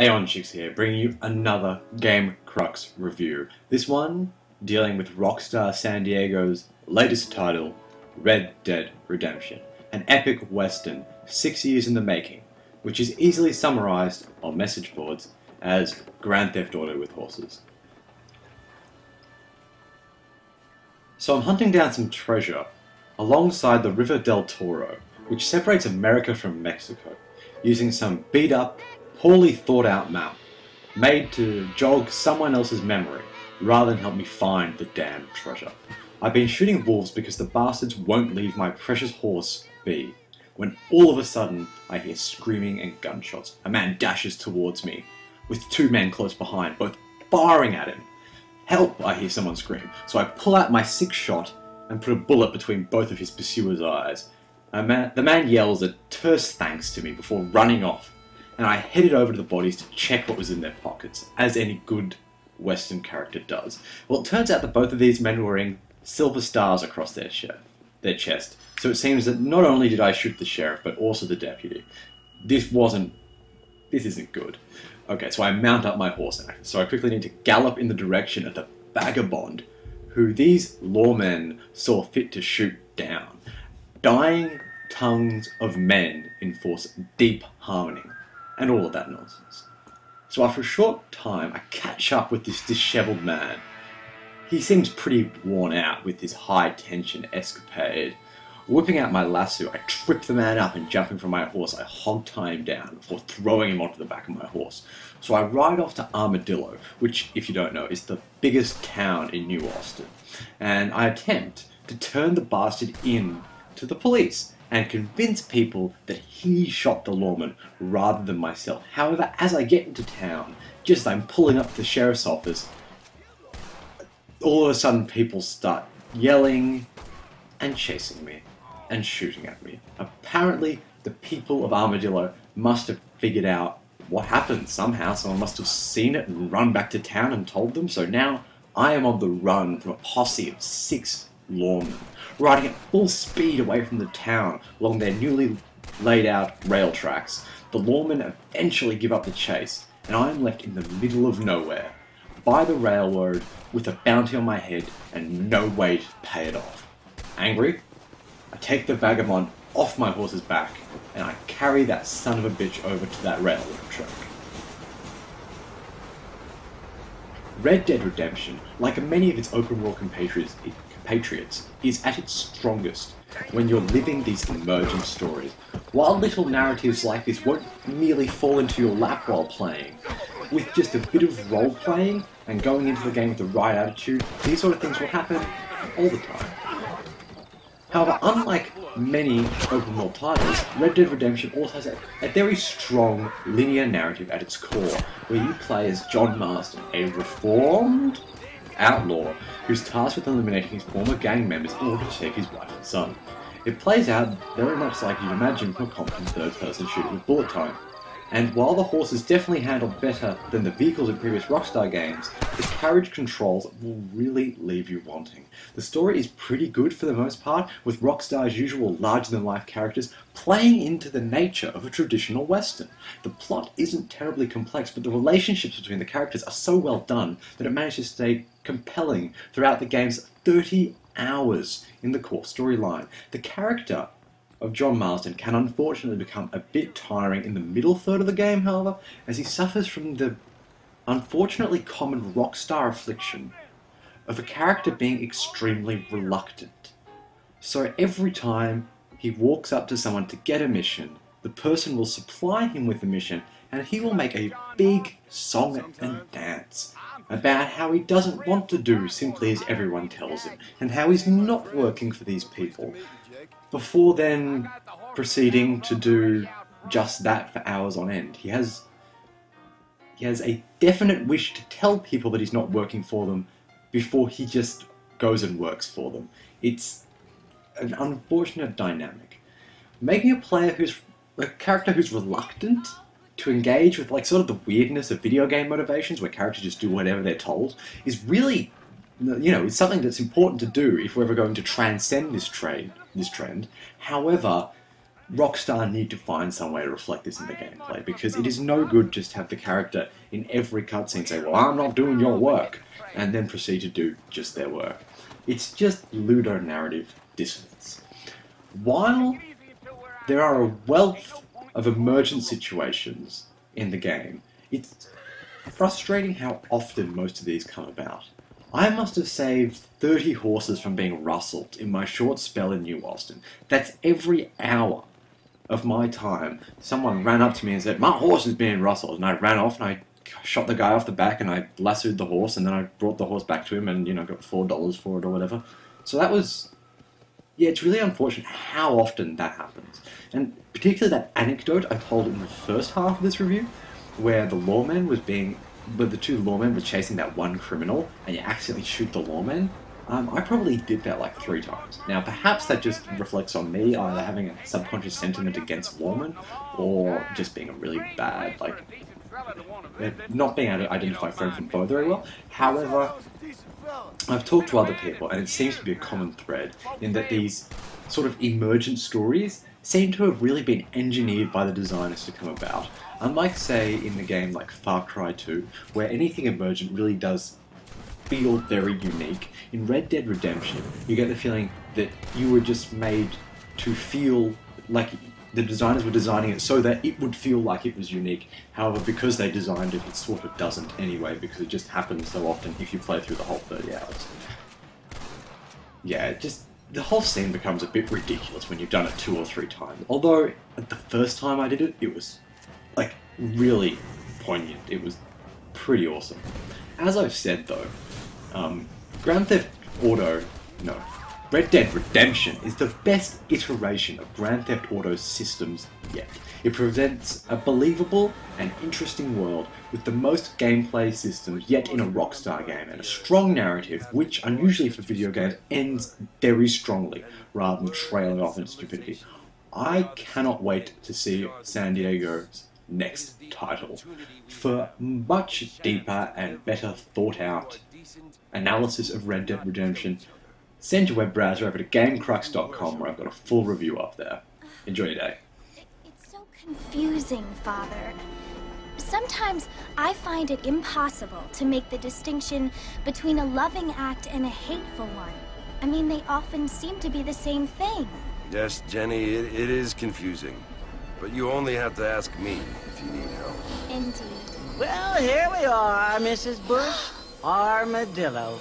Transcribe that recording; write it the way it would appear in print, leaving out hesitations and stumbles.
Aeonchix here, bringing you another Gamecrux review. This one dealing with Rockstar San Diego's latest title, Red Dead Redemption, an epic western 6 years in the making, which is easily summarized on message boards as Grand Theft Auto with horses. So I'm hunting down some treasure alongside the River del Toro, which separates America from Mexico, using some beat-up, poorly thought-out map made to jog someone else's memory rather than help me find the damn treasure. I've been shooting wolves because the bastards won't leave my precious horse be, when all of a sudden I hear screaming and gunshots. A man dashes towards me, with two men close behind, both firing at him. "Help!" I hear someone scream, so I pull out my six-shot and put a bullet between both of his pursuer's eyes. The man yells a terse thanks to me before running off, and I headed over to the bodies to check what was in their pockets, as any good Western character does. Well, it turns out that both of these men were wearing silver stars across their chest, so it seems that not only did I shoot the sheriff, but also the deputy. This isn't good. Okay, so I mount up my horse, so I quickly need to gallop in the direction of the vagabond, who these lawmen saw fit to shoot down. Dying tongues of men enforce deep harmony, and all of that nonsense. So after a short time, I catch up with this disheveled man. He seems pretty worn out with his high-tension escapade. Whipping out my lasso, I trip the man up and jumping from my horse, I hog-tie him down before throwing him onto the back of my horse. So I ride off to Armadillo, which, if you don't know, is the biggest town in New Austin. And I attempt to turn the bastard in to the police and convince people that he shot the lawman rather than myself. However, as I get into town, just as I'm pulling up to the sheriff's office, all of a sudden people start yelling and chasing me and shooting at me. Apparently, the people of Armadillo must have figured out what happened somehow. Someone must have seen it and run back to town and told them. So now I am on the run from a posse of 6 lawmen, riding at full speed away from the town along their newly laid out rail tracks. The lawmen eventually give up the chase, and I am left in the middle of nowhere, by the railroad, with a bounty on my head and no way to pay it off. Angry, I take the vagabond off my horse's back, and I carry that son of a bitch over to that railroad track. Red Dead Redemption, like many of its open-world compatriots, is at its strongest when you're living these emergent stories. While little narratives like this won't merely fall into your lap while playing, with just a bit of role-playing and going into the game with the right attitude, these sort of things will happen all the time. However, unlike many open-world titles, Red Dead Redemption also has a very strong linear narrative at its core, where you play as John Marston, a reformed outlaw who's tasked with eliminating his former gang members in order to save his wife and son. It plays out very much like you'd imagine from a competent third-person shooter with bullet time. And while the horse is definitely handled better than the vehicles in previous Rockstar games, the carriage controls will really leave you wanting. The story is pretty good for the most part, with Rockstar's usual larger-than-life characters playing into the nature of a traditional Western. The plot isn't terribly complex, but the relationships between the characters are so well done that it manages to stay compelling throughout the game's 30 hours in the core storyline. The character of John Marston can unfortunately become a bit tiring in the middle third of the game, however, as he suffers from the unfortunately common Rockstar affliction of a character being extremely reluctant. So every time he walks up to someone to get a mission, the person will supply him with the mission, and he will make a big song and dance about how he doesn't want to do simply as everyone tells him, and how he's not working for these people, before then proceeding to do just that for hours on end. He has a definite wish to tell people that he's not working for them before he just goes and works for them. It's an unfortunate dynamic. Making a character who's reluctant to engage with sort of the weirdness of video game motivations, where characters just do whatever they're told, is really, it's something that's important to do if we're ever going to transcend this trend. However, Rockstar need to find some way to reflect this in the gameplay, because it is no good just to have the character in every cutscene say, well, I'm not doing your work, and then proceed to do just their work. It's just ludonarrative dissonance. While there are a wealth of emergent situations in the game, it's frustrating how often most of these come about. I must have saved 30 horses from being rustled in my short spell in New Austin. That's every hour of my time. Someone ran up to me and said, my horse is being rustled, and I ran off and I shot the guy off the back and I lassoed the horse, and then I brought the horse back to him and, got $4 for it or whatever. So that was... yeah, it's really unfortunate how often that happens. And particularly that anecdote I told in the first half of this review, where the lawman was being... where the two lawmen were chasing that one criminal, and you accidentally shoot the lawman. I probably did that like 3 times. Now, perhaps that just reflects on me either having a subconscious sentiment against lawmen, or just being a really bad, not being able to identify friend from foe very well. However, I've talked to other people, and it seems to be a common thread in that these sort of emergent stories seem to have really been engineered by the designers to come about. Unlike, say, in the game like Far Cry 2, where anything emergent really does feel very unique, in Red Dead Redemption, you get the feeling that you were just made to feel like the designers were designing it so that it would feel like it was unique. However, because they designed it, it sort of doesn't anyway, because it just happens so often if you play through the whole 30 hours. Yeah, the whole scene becomes a bit ridiculous when you've done it 2 or 3 times. Although, the first time I did it, it was, really poignant. It was pretty awesome. As I've said, though, Red Dead Redemption is the best iteration of Grand Theft Auto's systems yet. It presents a believable and interesting world with the most gameplay systems yet in a Rockstar game, and a strong narrative which, unusually for video games, ends very strongly rather than trailing off into stupidity. I cannot wait to see San Diego's next title. For much deeper and better thought out analysis of Red Dead Redemption, send your web browser over to Gamecrux.com, where I've got a full review up there. Enjoy your day. It's so confusing, Father. Sometimes I find it impossible to make the distinction between a loving act and a hateful one. I mean, they often seem to be the same thing. Yes, Jenny, it is confusing. But you only have to ask me if you need help. Indeed. Well, here we are, Mrs. Bush. Armadillo.